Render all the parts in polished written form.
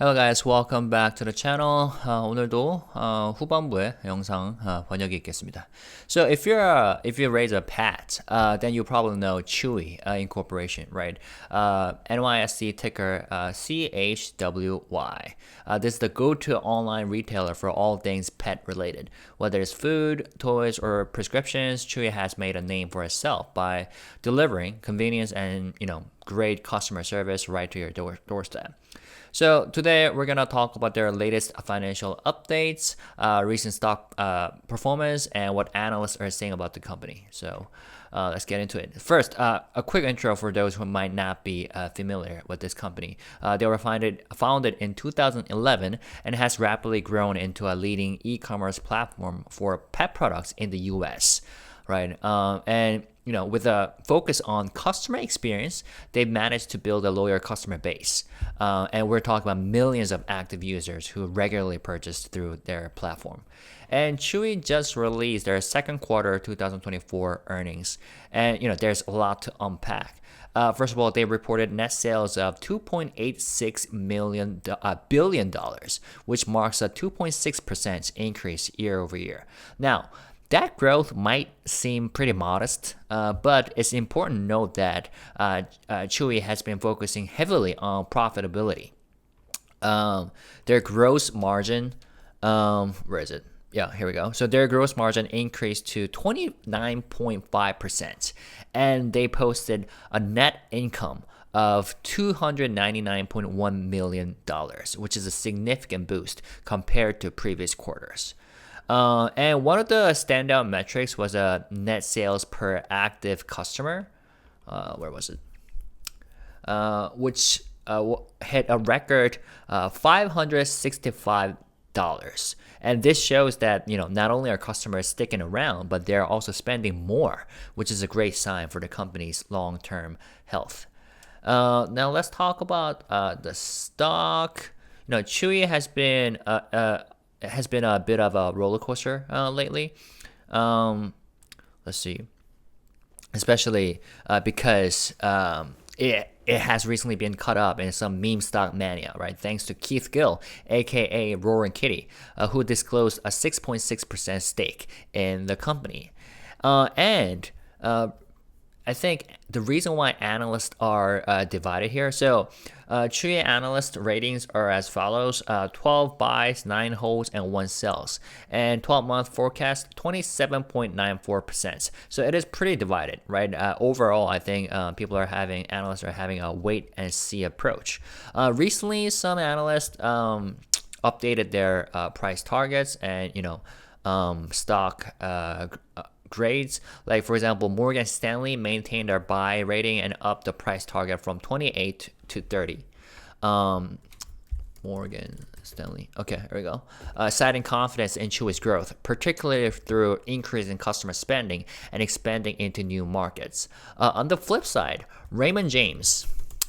Hello guys, welcome back to the channel. 오늘도 후반부에 영상 번역이 있겠습니다. So if you raise a pet, then you probably know Chewy Incorporation, right? NYSE ticker CHWY. This is the go-to online retailer for all things pet related. Whether it's food, toys, or prescriptions, Chewy has made a name for itself by delivering convenience and great customer service right to your doorstep. So today we're gonna talk about their latest financial updates, recent stock performance, and what analysts are saying about the company. So let's get into it. First, a quick intro for those who might not be familiar with this company. They were founded in 2011 and has rapidly grown into a leading e-commerce platform for pet products in the U.S. Right, and with a focus on customer experience, they've managed to build a loyal customer base. And we're talking about millions of active users who regularly purchase through their platform. And Chewy just released their second quarter 2024 earnings. And, there's a lot to unpack. First of all, they reported net sales of $2.86 billion, which marks a 2.6% increase year over year. Now, that growth might seem pretty modest, but it's important to note that Chewy has been focusing heavily on profitability. Their gross margin, where is it? Yeah, here we go. So their gross margin increased to 29.5%, and they posted a net income of $299.1 million, which is a significant boost compared to previous quarters. And one of the standout metrics was a net sales per active customer. Where was it? Which hit a record $565. And this shows that not only are customers sticking around, but they're also spending more, which is a great sign for the company's long-term health. Now let's talk about the stock. Chewy has been a bit of a roller coaster lately. Let's see, especially because it has recently been caught up in some meme stock mania, right? Thanks to Keith Gill, aka Roaring Kitty, who disclosed a 6.6% stake in the company, and I think the reason why analysts are divided here. So, Chewy analyst ratings are as follows: 12 buys, 9 holds, and 1 sells, and 12-month forecast 27.94%. So it is pretty divided, right? Overall, I think analysts are having a wait and see approach. Recently, some analysts updated their price targets and stock grades. Like, for example, Morgan Stanley maintained their buy rating and upped the price target from 28 to 30. Morgan Stanley. Okay, here we go. Citing confidence in Chewy's growth, particularly through increasing customer spending and expanding into new markets. On the flip side, Raymond James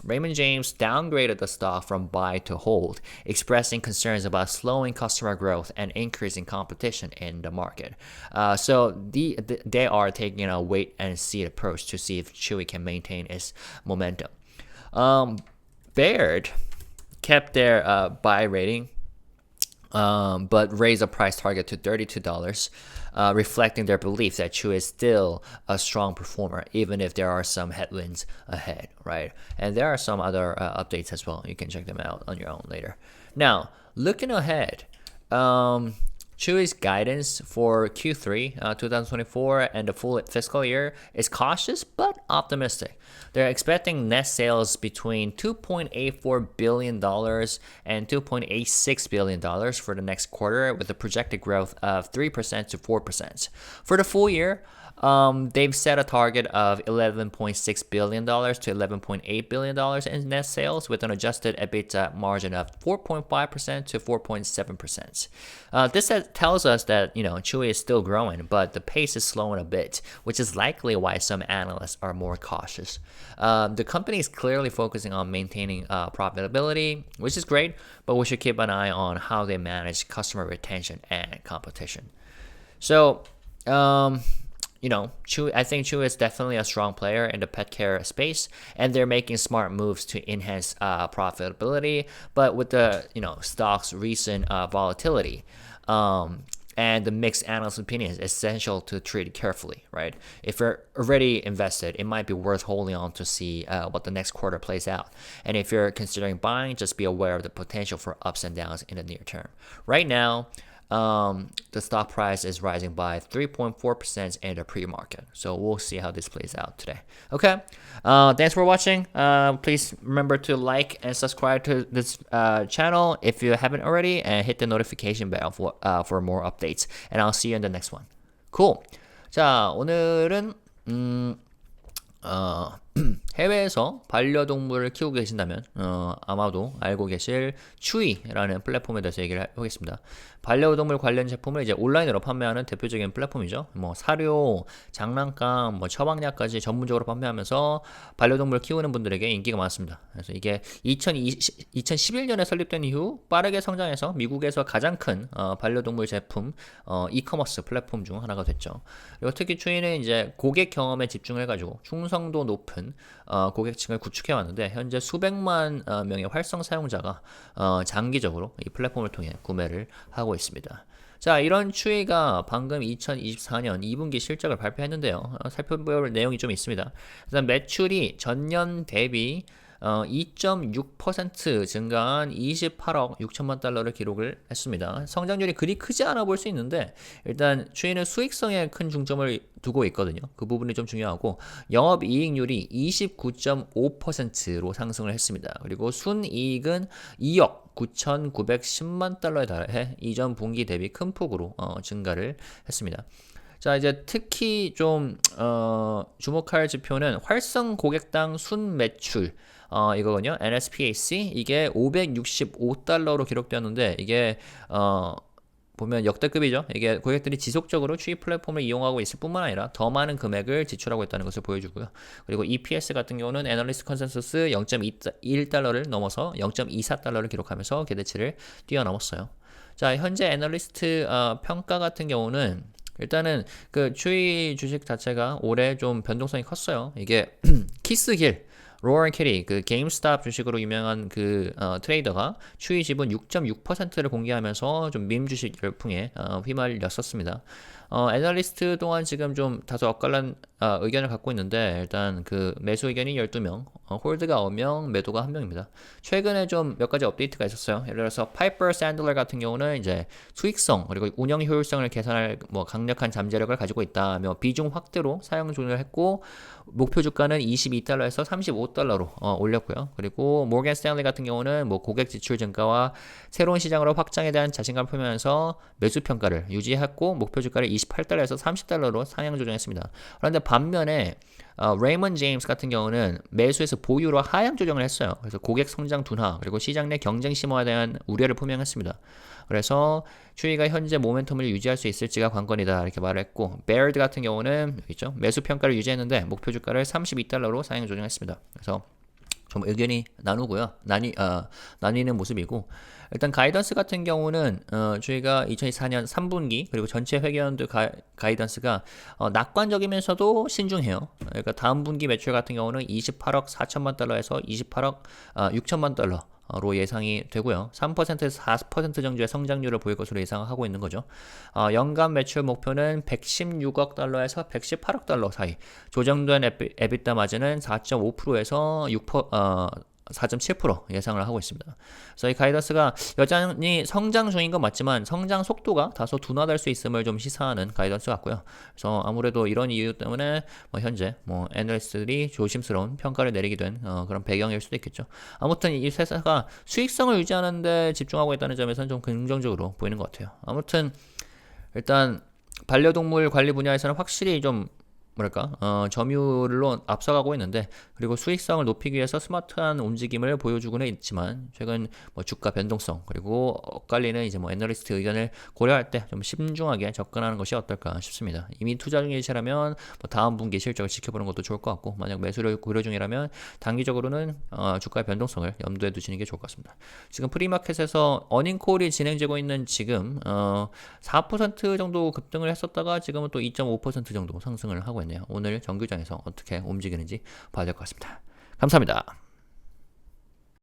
downgraded the stock from buy to hold, expressing concerns about slowing customer growth and increasing competition in the market. So they are taking a wait and see approach to see if Chewy can maintain its momentum. Baird kept their buy rating, but raised the price target to $32, reflecting their belief that Chewy is still a strong performer, even if there are some headwinds ahead, right? And there are some other updates as well. You can check them out on your own later. Now, looking ahead, Chewy's guidance for Q3 2024 and the full fiscal year is cautious but optimistic. They're expecting net sales between $2.84 billion and $2.86 billion for the next quarter, with a projected growth of 3% to 4%. For the full year, they've set a target of $11.6 billion to $11.8 billion in net sales, with an adjusted EBITDA margin of 4.5% to 4.7%. This tells us that Chewy is still growing, but the pace is slowing a bit, which is likely why some analysts are more cautious. The company is clearly focusing on maintaining profitability, which is great, but we should keep an eye on how they manage customer retention and competition. So, Chewy, I think Chewy is definitely a strong player in the pet care space, and they're making smart moves to enhance profitability. But with the stock's recent volatility, and the mixed analyst opinions, it's essential to treat it carefully, right? If you're already invested, it might be worth holding on to see what the next quarter plays out. And if you're considering buying, just be aware of the potential for ups and downs in the near term. Right now, the stock price is rising by 3.4% in the pre-market. So we'll see how this plays out today. Okay. Thanks for watching. Please remember to like and subscribe to this channel if you haven't already, and hit the notification bell for more updates. And I'll see you in the next one. Cool. 자, 오늘은 해외에서 반려동물을 키우고 계신다면 아마도 알고 계실 추위라는 플랫폼에 대해서 얘기를 하겠습니다. 반려동물 관련 제품을 이제 온라인으로 판매하는 대표적인 플랫폼이죠. 뭐 사료, 장난감, 뭐 처방약까지 전문적으로 판매하면서 반려동물 키우는 분들에게 인기가 많습니다. 그래서 이게 2011년에 설립된 이후 빠르게 성장해서 미국에서 가장 큰 반려동물 제품 이커머스 플랫폼 중 하나가 됐죠. 그리고 특히 추위는 이제 고객 경험에 집중해가지고 충성도 높은 고객층을 구축해 왔는데, 현재 수백만 명의 활성 사용자가 장기적으로 이 플랫폼을 통해 구매를 하고 있습니다. 자, 이런 추이가 방금 2024년 2분기 실적을 발표했는데요. 살펴볼 내용이 좀 있습니다. 일단 매출이 전년 대비 2.6% 증가한 28억 6천만 달러를 기록을 했습니다. 성장률이 그리 크지 않아 볼 수 있는데, 일단 추이는 수익성에 큰 중점을 두고 있거든요. 그 부분이 좀 중요하고, 영업이익률이 29.5%로 상승을 했습니다. 그리고 순이익은 2억 9,910만 달러에 달해 이전 분기 대비 큰 폭으로 증가를 했습니다. 자, 이제 특히 좀 주목할 지표는 활성 고객당 순 매출 이거군요. NSPAC 이게 565달러로 기록되었는데, 이게 보면 역대급이죠. 이게 고객들이 지속적으로 추이 플랫폼을 이용하고 있을 뿐만 아니라 더 많은 금액을 지출하고 있다는 것을 보여주고요. 그리고 EPS 같은 경우는 애널리스트 컨센서스 0.21달러를 넘어서 0.24달러를 기록하면서 기대치를 뛰어넘었어요. 자, 현재 애널리스트 평가 같은 경우는, 일단은 그 추이 주식 자체가 올해 좀 변동성이 컸어요. 이게 키스길, 로어앤 캐리, 그 게임스탑 주식으로 유명한 그 트레이더가 추이 지분 6.6%를 공개하면서 좀 밈 주식 열풍에 휘말렸었습니다. 애널리스트 동안 지금 좀 다소 엇갈린 의견을 갖고 있는데, 일단 그 매수 의견이 12명, 홀드가 9명, 매도가 1명입니다. 최근에 좀 몇 가지 업데이트가 있었어요. 예를 들어서 파이퍼 샌들러 같은 경우는 이제 수익성 그리고 운영 효율성을 계산할 뭐 강력한 잠재력을 가지고 있다며 비중 확대로 사용 조정을 했고, 목표 주가는 22달러에서 35달러로 올렸고요. 그리고 모건 스탠리 같은 경우는 뭐 고객 지출 증가와 새로운 시장으로 확장에 대한 자신감을 표명하면서 매수 평가를 유지했고, 목표 주가를 28달러에서 30달러로 상향 조정했습니다. 그런데 반면에 레이먼 제임스 같은 경우는 매수에서 보유로 하향 조정을 했어요. 그래서 고객 성장 둔화 그리고 시장 내 경쟁 심화에 대한 우려를 표명했습니다. 그래서 추이가 현재 모멘텀을 유지할 수 있을지가 관건이다 이렇게 말을 했고, 베어드 같은 경우는 여기 있죠. 매수 평가를 유지했는데 목표 주가를 32달러로 상향 조정했습니다. 그래서 좀 의견이 나뉘는 모습이고, 일단 가이던스 같은 경우는 저희가 2024년 3분기 그리고 전체 회계연도 가이던스가 낙관적이면서도 신중해요. 그러니까 다음 분기 매출 같은 경우는 28억 4천만 달러에서 28억 6천만 달러로 예상이 되고요. 3%에서 4% 정도의 성장률을 보일 것으로 예상하고 있는 거죠. 연간 매출 목표는 116억 달러에서 118억 달러 사이, 조정된 에비타 마진은 4.5%에서 4.7% 예상을 하고 있습니다. 그래서 이 가이던스가 여전히 성장 중인 건 맞지만 성장 속도가 다소 둔화될 수 있음을 좀 시사하는 가이던스 같고요. 그래서 아무래도 이런 이유 때문에 현재 애널리스트들이 조심스러운 평가를 내리게 된 그런 배경일 수도 있겠죠. 아무튼 이 회사가 수익성을 유지하는 데 집중하고 있다는 점에서는 좀 긍정적으로 보이는 것 같아요. 아무튼 일단 반려동물 관리 분야에서는 확실히 좀 뭐랄까 점유율로 앞서가고 있는데, 그리고 수익성을 높이기 위해서 스마트한 움직임을 보여주고는 있지만 최근 뭐 주가 변동성 그리고 엇갈리는 이제 뭐 애널리스트 의견을 고려할 때 좀 신중하게 접근하는 것이 어떨까 싶습니다. 이미 투자 중이시라면 뭐 다음 분기 실적을 지켜보는 것도 좋을 것 같고, 만약 매수를 고려 중이라면 단기적으로는 주가의 변동성을 염두에 두시는 게 좋을 것 같습니다. 지금 프리마켓에서 어닝콜이 진행되고 있는 지금 4% 정도 급등을 했었다가 지금은 또 2.5% 정도 상승을 하고 있네요. 오늘 정규장에서 어떻게 움직이는지 봐야 될 것 같습니다. 감사합니다.